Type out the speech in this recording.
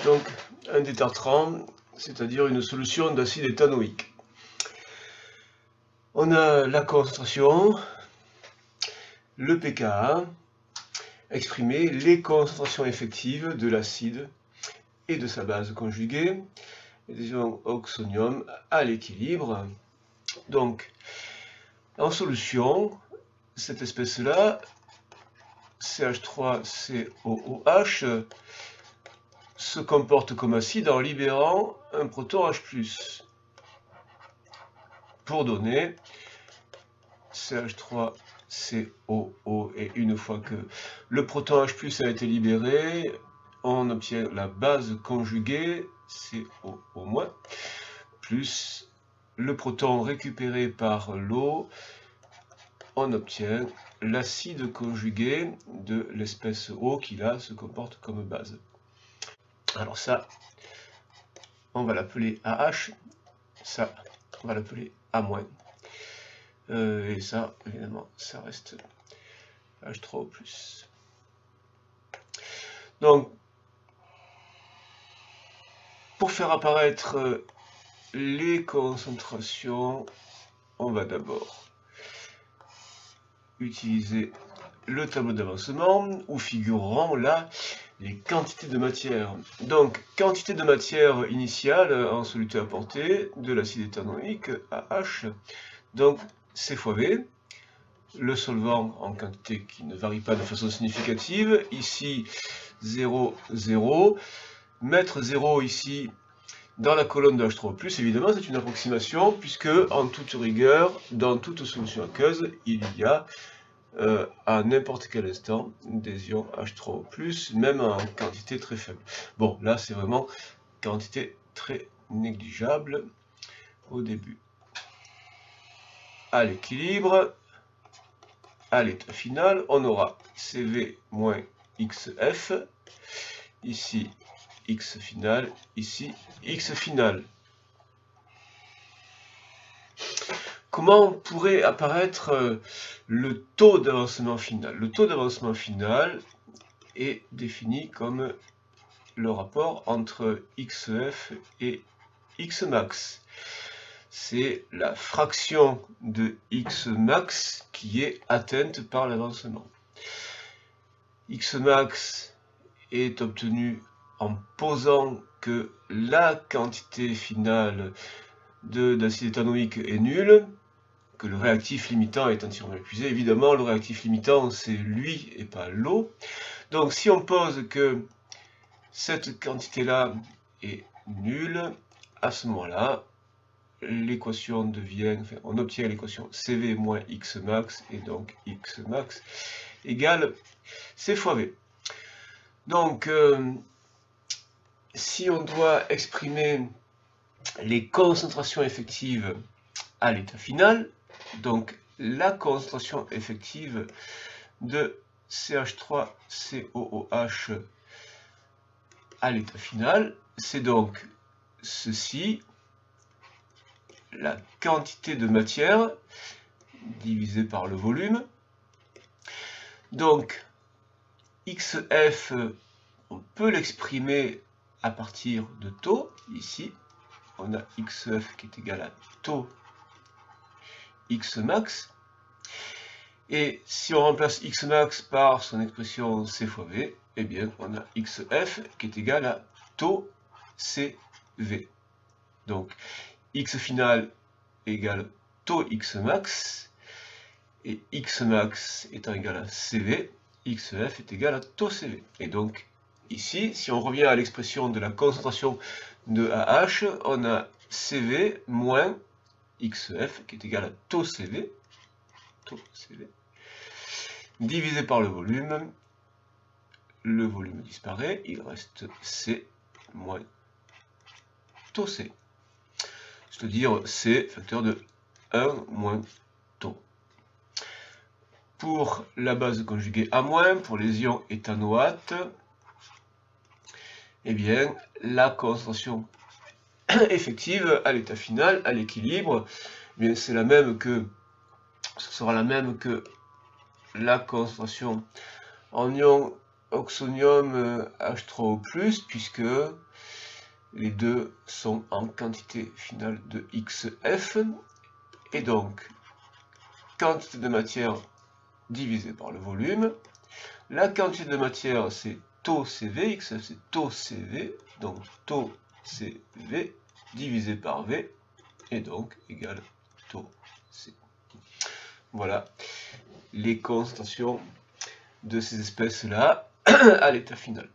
donc un détartrant, c'est-à-dire une solution d'acide éthanoïque. On a la concentration, le pKa, exprimer les concentrations effectives de l'acide et de sa base conjuguée, les ions oxonium à l'équilibre. Donc, en solution, cette espèce-là, CH3COOH, se comporte comme acide en libérant un proton H+, pour donner CH3COO, et une fois que le proton H+ a été libéré, on obtient la base conjuguée COO-, plus le proton récupéré par l'eau, on obtient l'acide conjugué de l'espèce O qui là se comporte comme base. Alors ça, on va l'appeler AH, ça, on va l'appeler A-. Et ça, évidemment, ça reste H3O+. Donc, pour faire apparaître les concentrations, on va d'abord utiliser le tableau d'avancement où figureront là les quantités de matière. Donc, quantité de matière initiale en soluté apportée de l'acide éthanoïque AH, donc C fois V, le solvant en quantité qui ne varie pas de façon significative, ici 0, 0, mettre 0 ici dans la colonne de H3+, évidemment c'est une approximation, puisque en toute rigueur, dans toute solution aqueuse, il y a à n'importe quel instant des ions H3O+, même en quantité très faible. Bon, là c'est vraiment quantité très négligeable au début. À l'équilibre, à l'état final, on aura CV moins XF, ici X final, ici X final. Comment pourrait apparaître le taux d'avancement final? Le taux d'avancement final est défini comme le rapport entre XF et Xmax. C'est la fraction de Xmax qui est atteinte par l'avancement. Xmax est obtenu en posant que la quantité finale d'acide éthanoïque est nulle, que le réactif limitant est entièrement épuisé. Évidemment, le réactif limitant, c'est lui et pas l'eau. Donc, si on pose que cette quantité-là est nulle, à ce moment-là, l'équation devient, enfin, on obtient l'équation CV moins Xmax, et donc Xmax égale C fois V. Donc, si on doit exprimer les concentrations effectives à l'état final, donc la concentration effective de CH3COOH à l'état final, c'est donc ceci, la quantité de matière divisée par le volume. Donc XF, on peut l'exprimer à partir de taux. Ici, on a XF qui est égal à taux Xmax. Et si on remplace Xmax par son expression C fois V, eh bien on a XF qui est égal à taux CV. Donc X final égale taux Xmax, et Xmax étant égal à CV, XF est égal à taux CV. Et donc ici, si on revient à l'expression de la concentration de AH, on a CV moins XF qui est égal à taux CV, divisé par le volume disparaît, il reste C moins taux C. C'est-à-dire C facteur de 1 moins taux. Pour la base conjuguée A-, pour les ions éthanoates, eh bien, la concentration effective à l'état final, à l'équilibre, eh bien, c'est la même que, ce sera la même que la concentration en ions oxonium H3O+, puisque les deux sont en quantité finale de XF, et donc quantité de matière divisé par le volume. La quantité de matière, c'est taux CV, XF c'est taux CV, donc taux CV divisé par V, et donc égal taux C. Voilà les concentrations de ces espèces-là à l'état final.